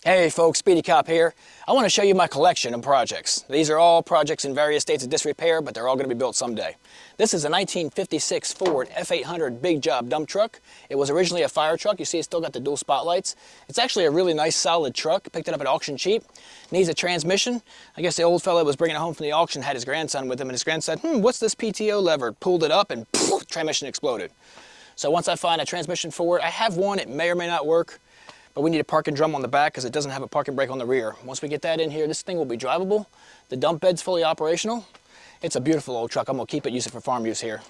Hey folks, Speedycop here. I want to show you my collection of projects. These are all projects in various states of disrepair, but they're all going to be built someday. This is a 1956 Ford F800 Big Job dump truck. It was originally a fire truck. You see it's still got the dual spotlights. It's actually a really nice solid truck. Picked it up at auction cheap. Needs a transmission. I guess the old fellow was bringing it home from the auction, had his grandson with him, and his grandson said, what's this PTO lever? Pulled it up and poof, transmission exploded. So once I find a transmission for it, I have one, it may or may not work. But we need a parking drum on the back because it doesn't have a parking brake on the rear. Once we get that in here, this thing will be drivable. The dump bed's fully operational. It's a beautiful old truck. I'm gonna keep it, use it for farm use here.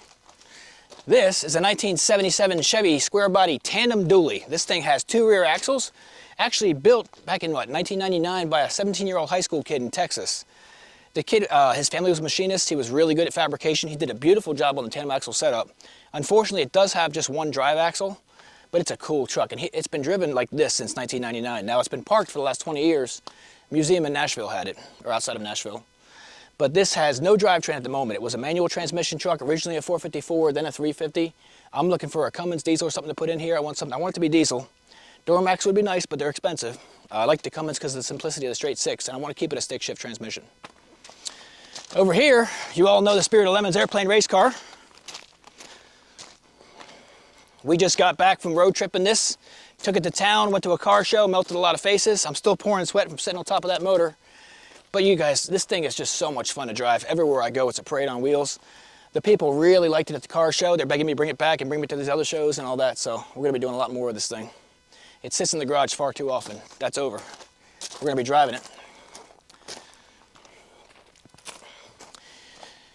This is a 1977 Chevy square body tandem dually. This thing has two rear axles, actually built back in what, 1999 by a 17-year-old high school kid in Texas. The kid, his family was a machinist. He was really good at fabrication. He did a beautiful job on the tandem axle setup. Unfortunately, it does have just one drive axle. But it's a cool truck, and it's been driven like this since 1999. Now it's been parked for the last 20 years. Museum in Nashville had it, or outside of Nashville. But this has no drivetrain at the moment. It was a manual transmission truck, originally a 454, then a 350. I'm looking for a Cummins diesel or something to put in here. I want it to be diesel. Duramax would be nice, but they're expensive. I like the Cummins because of the simplicity of the straight six, and I want to keep it a stick shift transmission. Over here, you all know the Spirit of Lemons airplane race car. We just got back from road tripping this, took it to town, went to a car show, melted a lot of faces. I'm still pouring sweat from sitting on top of that motor. But you guys, this thing is just so much fun to drive. Everywhere I go, it's a parade on wheels. The people really liked it at the car show. They're begging me to bring it back and bring me to these other shows and all that. So we're gonna be doing a lot more of this thing. It sits in the garage far too often. That's over. We're gonna be driving it.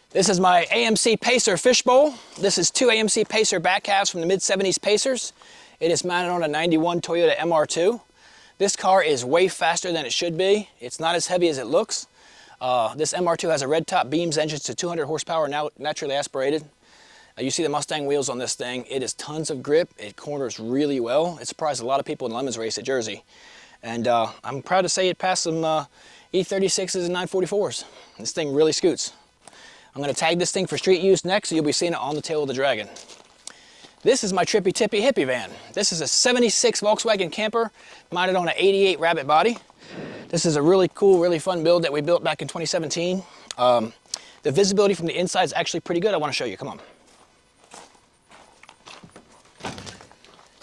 This is my AMC Pacer Fishbowl. This is two AMC Pacer back halves from the mid-70s Pacers. It is mounted on a 91 Toyota MR2. This car is way faster than it should be. It's not as heavy as it looks. This MR2 has a red top beams engine to 200 horsepower, now naturally aspirated. You see the Mustang wheels on this thing. It is tons of grip. It corners really well. It surprised a lot of people in the Lemons race at Jersey. And I'm proud to say it passed some E36s and 944s. This thing really scoots. I'm going to tag this thing for street use next, so you'll be seeing it on the tail of the Dragon. This is my Trippy Tippy Hippy van. This is a 76 Volkswagen camper mounted on an 88 Rabbit body. This is a really cool, really fun build that we built back in 2017. The visibility from the inside is actually pretty good. I want to show you. Come on.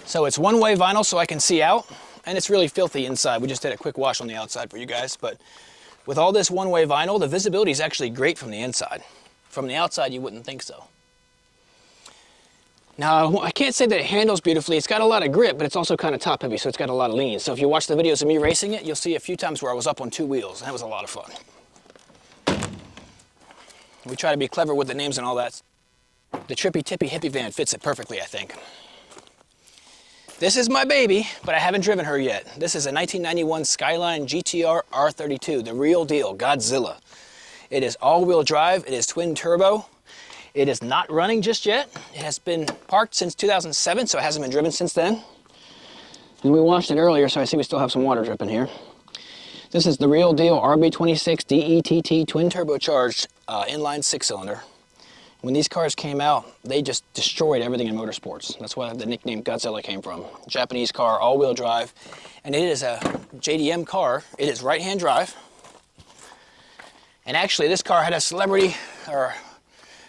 So it's one-way vinyl so I can see out, and it's really filthy inside. We just did a quick wash on the outside for you guys, but with all this one-way vinyl, the visibility is actually great from the inside. From the outside, you wouldn't think so. Now, I can't say that it handles beautifully. It's got a lot of grip, but it's also kind of top-heavy, so it's got a lot of lean. So if you watch the videos of me racing it, you'll see a few times where I was up on two wheels, and that was a lot of fun. We try to be clever with the names and all that. The Trippy Tippy Hippy van fits it perfectly, I think. This is my baby, but I haven't driven her yet. This is a 1991 Skyline GTR R32, the real deal, Godzilla. It is all-wheel drive, it is twin turbo. It is not running just yet. It has been parked since 2007, so it hasn't been driven since then. And we washed it earlier, so I see we still have some water dripping here. This is the real deal RB26 DETT twin turbocharged inline six-cylinder. When these cars came out, they just destroyed everything in motorsports. That's why the nickname Godzilla came from. Japanese car, all-wheel drive, and it is a JDM car. It is right-hand drive. And actually, this car had a celebrity or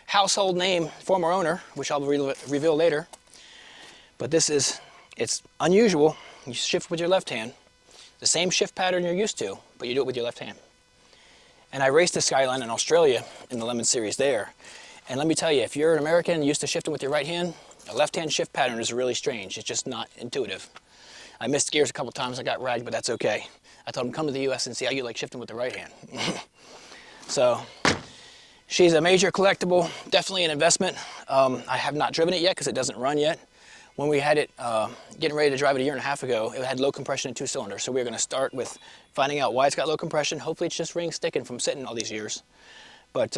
household name, former owner, which I'll reveal later. But it's unusual. You shift with your left hand. The same shift pattern you're used to, but you do it with your left hand. And I raced the Skyline in Australia in the Lemon Series there. And let me tell you, if you're an American used to shifting with your right hand, a left-hand shift pattern is really strange. It's just not intuitive. I missed gears a couple times. I got ragged, but that's okay. I told him, come to the U.S. and see how you like shifting with the right hand. So she's a major collectible, definitely an investment. I have not driven it yet because it doesn't run yet. When we had it getting ready to drive it a year and a half ago, it had low compression and two-cylinder. So we're going to start with finding out why it's got low compression. Hopefully it's just ring sticking from sitting all these years. But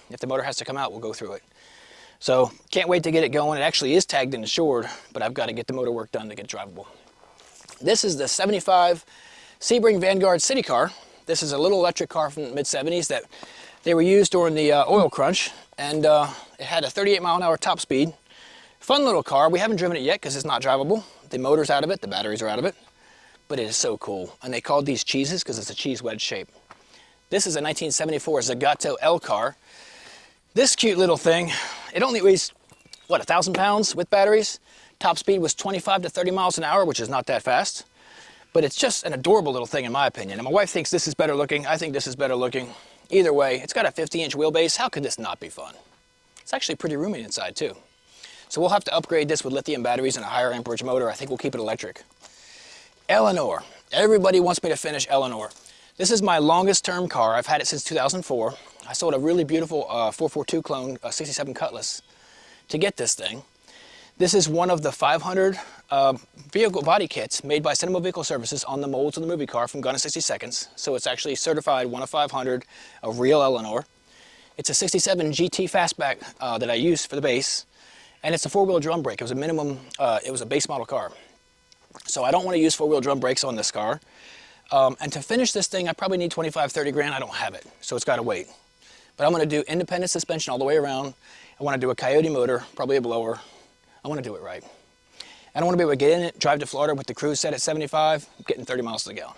if the motor has to come out, we'll go through it. So can't wait to get it going. It actually is tagged and insured, but I've got to get the motor work done to get it drivable. This is the 75 Sebring-Vanguard CitiCar. This is a little electric car from the mid-70s that they were used during the oil crunch, and it had a 38-mile-an-hour top speed. Fun little car. We haven't driven it yet because it's not drivable. The motor's out of it, the batteries are out of it. but it is so cool. And they called these cheeses because it's a cheese wedge shape. This is a 1974 Zagato Elcar. This cute little thing, it only weighs, what, 1,000 pounds with batteries? Top speed was 25 to 30 miles an hour, which is not that fast. But it's just an adorable little thing in my opinion. And my wife thinks this is better looking. I think this is better looking. Either way, it's got a 50-inch wheelbase. How could this not be fun? It's actually pretty roomy inside too. So we'll have to upgrade this with lithium batteries and a higher amperage motor. I think we'll keep it electric. Eleanor. Everybody wants me to finish Eleanor. This is my longest term car. I've had it since 2004. I sold a really beautiful 442 clone 67 Cutlass to get this thing. This is one of the 500 vehicle body kits made by Cinema Vehicle Services on the molds of the movie car from Gone in 60 Seconds. So it's actually certified 1 of 500, a real Eleanor. It's a 67 GT Fastback that I use for the base. And it's a 4-wheel drum brake. It was a minimum, it was a base model car. So I don't want to use 4-wheel drum brakes on this car. And to finish this thing, I probably need 25, 30 grand. I don't have it, so it's got to wait. But I'm going to do independent suspension all the way around. I want to do a Coyote motor, probably a blower. I want to do it right. I don't want to be able to get in it, drive to Florida with the cruise set at 75, getting 30 miles to the gallon.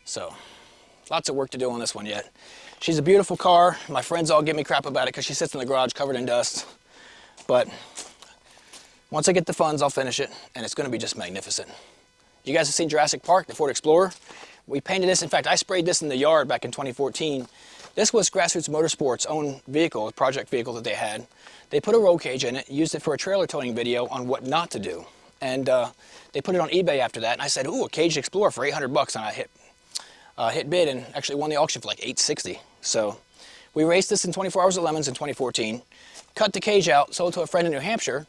So, lots of work to do on this one yet. She's a beautiful car. My friends all give me crap about it because she sits in the garage covered in dust. But once I get the funds, I'll finish it, and it's going to be just magnificent. You guys have seen Jurassic Park, the Ford Explorer. We painted this. In fact, I sprayed this in the yard back in 2014. This was Grassroots Motorsports' own vehicle, a project vehicle that they had. They put a roll cage in it, used it for a trailer towing video on what not to do. And they put it on eBay after that, and I said, ooh, a caged Explorer for 800 bucks, and I hit bid and actually won the auction for like 860. So we raced this in 24 Hours of Lemons in 2014, cut the cage out, sold to a friend in New Hampshire.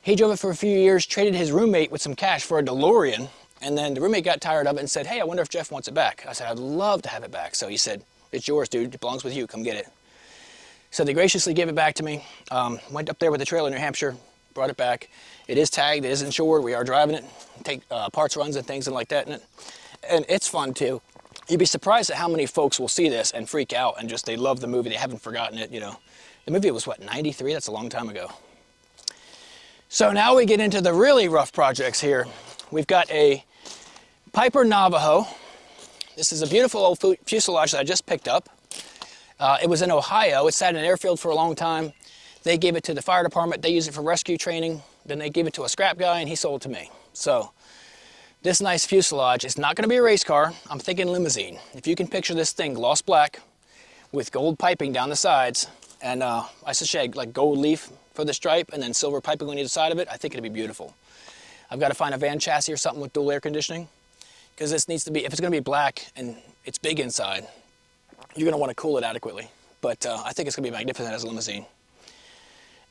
He drove it for a few years, traded his roommate with some cash for a DeLorean, and then the roommate got tired of it and said, hey, I wonder if Jeff wants it back. I said, I'd love to have it back. So he said, it's yours, dude. It belongs with you. Come get it. So they graciously gave it back to me. Went up there with the trailer in New Hampshire, brought it back. It is tagged, it is insured. We are driving it, take parts runs and things and like that in it. And it's fun too. You'd be surprised at how many folks will see this and freak out and just, they love the movie. They haven't forgotten it, you know. The movie was what, 93? That's a long time ago. So now we get into the really rough projects here. We've got a Piper Navajo. This is a beautiful old fuselage that I just picked up. It was in Ohio. It sat in an airfield for a long time. They gave it to the fire department. They used it for rescue training. Then they gave it to a scrap guy and he sold it to me. So this nice fuselage is not going to be a race car. I'm thinking limousine. If you can picture this thing gloss black with gold piping down the sides and I suggest like gold leaf for the stripe and then silver piping on either side of it, I think it'd be beautiful. I've got to find a van chassis or something with dual air conditioning because this needs to be, if it's going to be black and it's big inside, you're going to want to cool it adequately. But I think it's going to be magnificent as a limousine.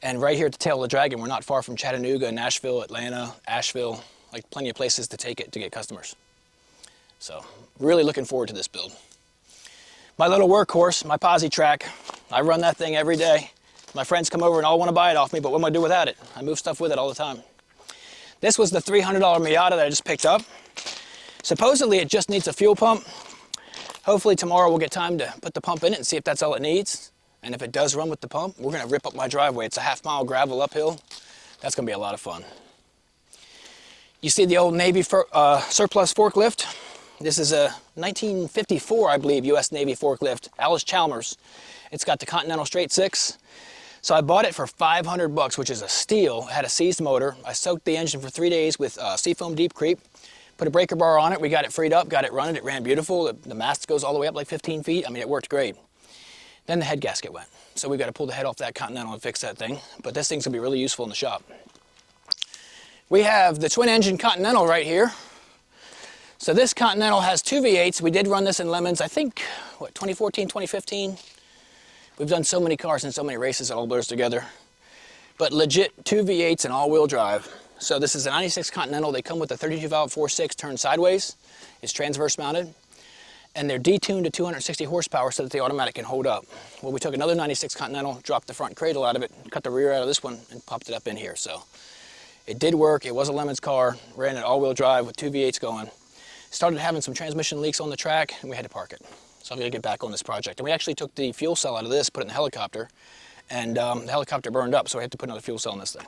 And right here at the tail of the Dragon, we're not far from Chattanooga, Nashville, Atlanta, Asheville, like plenty of places to take it to get customers. So really looking forward to this build. My little workhorse, my posi track, I run that thing every day. My friends come over and all want to buy it off me, but what am I going to do without it? I move stuff with it all the time. This was the $300 Miata that I just picked up. Supposedly it just needs a fuel pump. Hopefully tomorrow we'll get time to put the pump in it and see if that's all it needs. And if it does run with the pump, we're going to rip up my driveway. It's a half-mile gravel uphill. That's going to be a lot of fun. You see the old Navy surplus forklift? This is a 1954, I believe, U.S. Navy forklift, Alice Chalmers. It's got the Continental Straight 6. So I bought it for 500 bucks, which is a steal. It had a seized motor. I soaked the engine for 3 days with Seafoam Deep Creep. Put a breaker bar on it. We got it freed up, got it running. It ran beautiful. The mast goes all the way up like 15 feet. I mean, it worked great. Then the head gasket went. So we got to pull the head off that Continental and fix that thing. But this thing's going to be really useful in the shop. We have the twin engine Continental right here. So this Continental has 2 V8s. We did run this in Lemons, I think, what, 2014, 2015? We've done so many cars and so many races, it all blurs together. But legit 2 V8s and all-wheel drive. So this is a 96 Continental. They come with a 32-valve 4.6 turned sideways. It's transverse mounted. And they're detuned to 260 horsepower so that the automatic can hold up. Well, we took another 96 Continental, dropped the front cradle out of it, cut the rear out of this one, and popped it up in here. So it did work. It was a Lemons car. Ran it all-wheel drive with 2 V8s going. Started having some transmission leaks on the track, and we had to park it. So I'm going to get back on this project. And we actually took the fuel cell out of this, put it in the helicopter, and the helicopter burned up, so we had to put another fuel cell in this thing.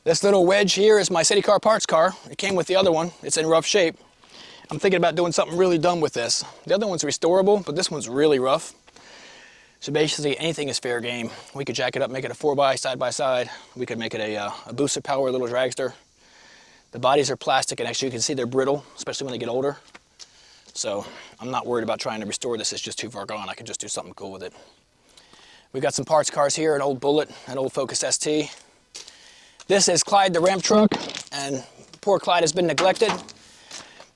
This little wedge here is my CitiCar parts car. It came with the other one. It's in rough shape. I'm thinking about doing something really dumb with this. The other one's restorable, but this one's really rough. So basically anything is fair game. We could jack it up, make it a 4x side by side. We could make it a boosted power little dragster. The bodies are plastic, and actually you can see they're brittle, especially when they get older. So I'm not worried about trying to restore this. It's just too far gone. I can just do something cool with it. We've got some parts cars here, an old Bullet, an old Focus ST. This is Clyde the Ramp Truck, and poor Clyde has been neglected.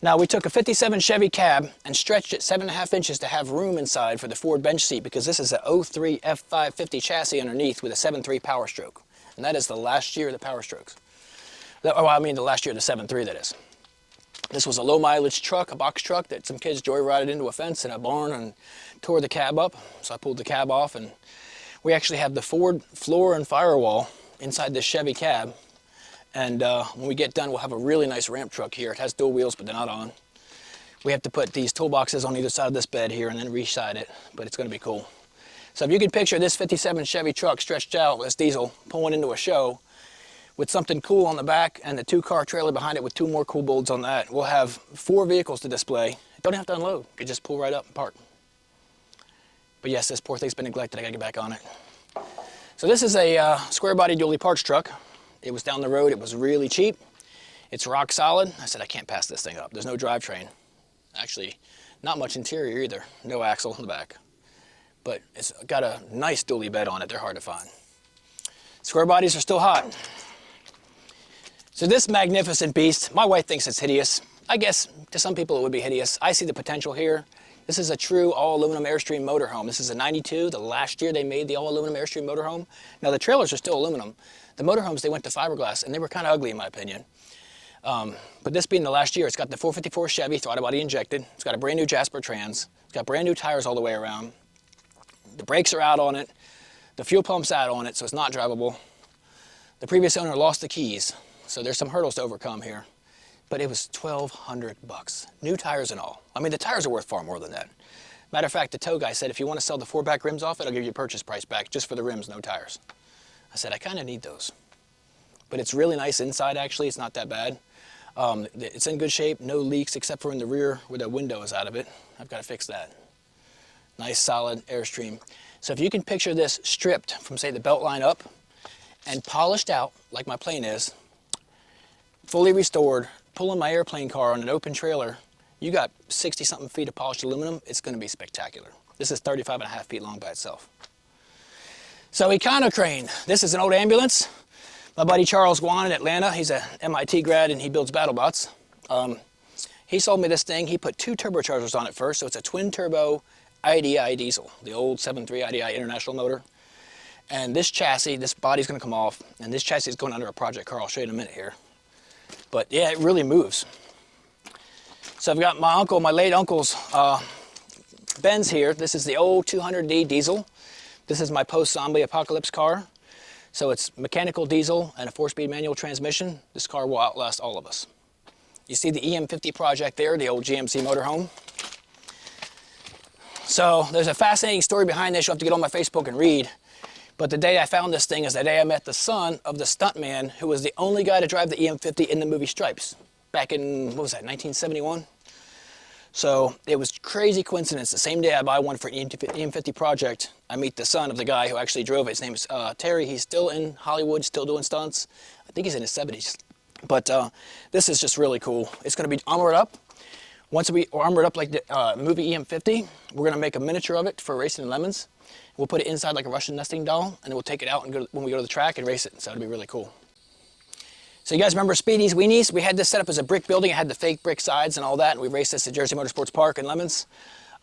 Now, we took a 57 Chevy cab and stretched it 7.5 inches to have room inside for the Ford bench seat, because this is a 03 F550 chassis underneath with a 7.3 Power Stroke. And that is the last year of the Power Strokes. Oh, I mean the last year of the 7.3, that is. This was a low mileage truck, a box truck that some kids joyrided into a fence in a barn and tore the cab up. So I pulled the cab off, and we actually have the Ford floor and firewall inside this Chevy cab. And when we get done, we'll have a really nice ramp truck here. It has dual wheels, but they're not on. We have to put these toolboxes on either side of this bed here and then re-side it, but it's gonna be cool. So if you can picture this 57 Chevy truck stretched out with this diesel pulling into a show with something cool on the back and the 2-car trailer behind it with 2 more cool bulbs on that, we'll have 4 vehicles to display. You don't have to unload. You can just pull right up and park. But yes, this poor thing's been neglected. I gotta get back on it. So this is a square body dually parts truck. It was down the road. It was really cheap. It's rock solid. I said, I can't pass this thing up. There's no drivetrain. Actually, not much interior either. No axle in the back. But it's got a nice dually bed on it. They're hard to find. Square bodies are still hot. So this magnificent beast, my wife thinks it's hideous. I guess to some people it would be hideous. I see the potential here. This is a true all-aluminum Airstream motorhome. This is a 92, the last year they made the all-aluminum Airstream motorhome. Now the trailers are still aluminum. The motorhomes, they went to fiberglass, and they were kind of ugly in my opinion. But this being the last year, it's got the 454 Chevy throttle body injected. It's got a brand new Jasper trans. It's got brand new tires all the way around. The brakes are out on it. The fuel pump's out on it, so it's not drivable. The previous owner lost the keys, so there's some hurdles to overcome here. But it was $1,200, new tires and all. I mean, the tires are worth far more than that. Matter of fact, the tow guy said, if you want to sell the 4 back rims off it, I'll give you a purchase price back just for the rims, no tires. I said, I kind of need those. But it's really nice inside, actually. It's not that bad. It's in good shape, no leaks except for in the rear where the window is out of it. I've got to fix that. Nice, solid Airstream. So if you can picture this stripped from, say, the belt line up and polished out like my plane is, fully restored, pulling my airplane car on an open trailer, you got 60-something feet of polished aluminum. It's going to be spectacular. This is 35.5 feet long by itself. So Econo Crane. This is an old ambulance. My buddy Charles Guan in Atlanta, he's a MIT grad and he builds battle bots. He sold me this thing. He put 2 turbochargers on it first, so it's a twin turbo IDI diesel, the old 7.3 IDI International motor. And this chassis, this body's going to come off, and this chassis is going under a project car. I'll show you in a minute here. But yeah, it really moves. So I've got my late uncle's Benz here. This is the old 200D diesel. This is my post-zombie apocalypse car. So it's mechanical diesel and a 4-speed manual transmission. This car will outlast all of us. You see the EM50 project there, the old GMC motorhome. So there's a fascinating story behind this. You'll have to get on my Facebook and read. But the day I found this thing is the day I met the son of the stuntman who was the only guy to drive the EM50 in the movie Stripes back in, what was that, 1971? So it was crazy coincidence. The same day I buy one for EM50 project, I meet the son of the guy who actually drove it. His name is Terry. He's still in Hollywood, still doing stunts. I think he's in his 70s. But this is just really cool. It's going to be armored up. Once we armor it up like the movie EM50, we're going to make a miniature of it for racing in Lemons. We'll put it inside like a Russian nesting doll, and then we'll take it out and go when we go to the track and race it. So it'll be really cool. So you guys remember Speedies Weenies? We had this set up as a brick building. It had the fake brick sides and all that, and we raced this at Jersey Motorsports Park in Lemons.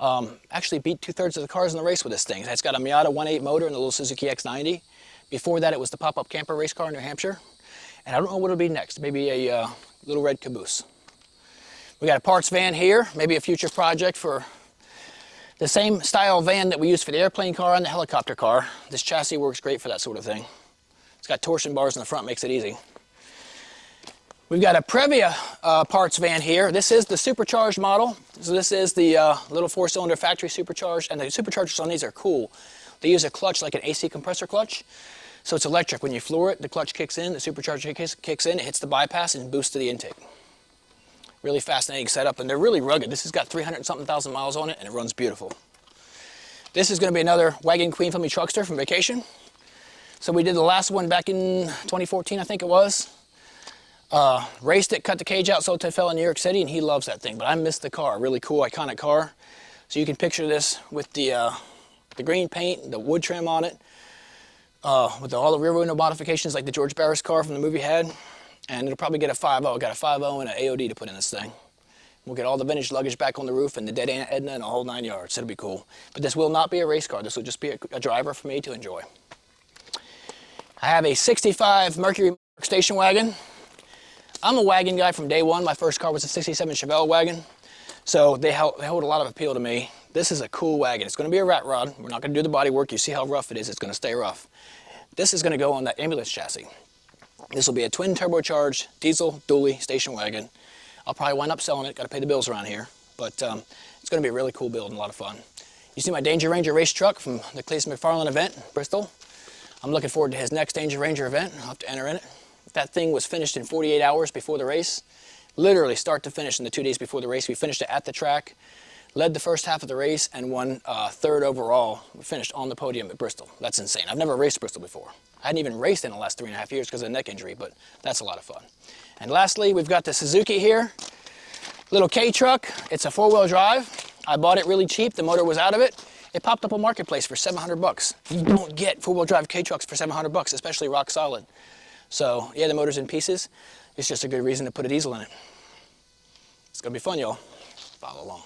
Actually beat 2/3 of the cars in the race with this thing. It's got a Miata 1.8 motor and the little Suzuki X90. Before that, it was the pop-up camper race car in New Hampshire. And I don't know what it'll be next. Maybe a little red caboose. We got a parts van here, maybe a future project for the same style van that we use for the airplane car and the helicopter car. This chassis works great for that sort of thing. It's got torsion bars in the front, makes it easy. We've got a Previa parts van here. This is the supercharged model. So this is the little 4-cylinder factory supercharged, and the superchargers on these are cool. They use a clutch like an AC compressor clutch. So it's electric. When you floor it, the clutch kicks in, the supercharger kicks in, it hits the bypass and boosts to the intake. Really fascinating setup, and they're really rugged. This has got 300-something thousand miles on it, and it runs beautiful. This is going to be another Wagon Queen Family Truckster from vacation. So we did the last one back in 2014, I think it was. Raced it, cut the cage out, sold to a fella in New York City, and he loves that thing. But I missed the car. Really cool, iconic car. So you can picture this with the green paint, the wood trim on it, with all the rear window modifications like the George Barris car from the movie had. And it'll probably get a 5.0. Got a 5.0 and an AOD to put in this thing. We'll get all the vintage luggage back on the roof and the dead Aunt Edna and a whole 9 yards. It'll be cool. But this will not be a race car. This will just be a driver for me to enjoy. I have a 65 Mercury station wagon. I'm a wagon guy from day one. My first car was a 67 Chevelle wagon. So they hold a lot of appeal to me. This is a cool wagon. It's going to be a rat rod. We're not going to do the body work. You see how rough it is. It's going to stay rough. This is going to go on that ambulance chassis. This will be a twin turbocharged diesel dually station wagon. I'll probably wind up selling it. Got to pay the bills around here. But it's going to be a really cool build and a lot of fun. You see my Danger Ranger race truck from the Cleese McFarland event in Bristol. I'm looking forward to his next Danger Ranger event. I'll have to enter in it. That thing was finished in 48 hours before the race. Literally start to finish in the 2 days before the race. We finished it at the track, led the first half of the race, and won third overall. We finished on the podium at Bristol. That's insane. I've never raced Bristol before. I hadn't even raced in the last 3.5 years because of a neck injury, but that's a lot of fun. And lastly, we've got the Suzuki here. Little K truck. It's a 4-wheel drive. I bought it really cheap. The motor was out of it. It popped up on Marketplace for $700. You don't get 4-wheel drive K trucks for $700, especially rock solid. So yeah, the motor's in pieces. It's just a good reason to put a diesel in it. It's gonna be fun, y'all. Follow along.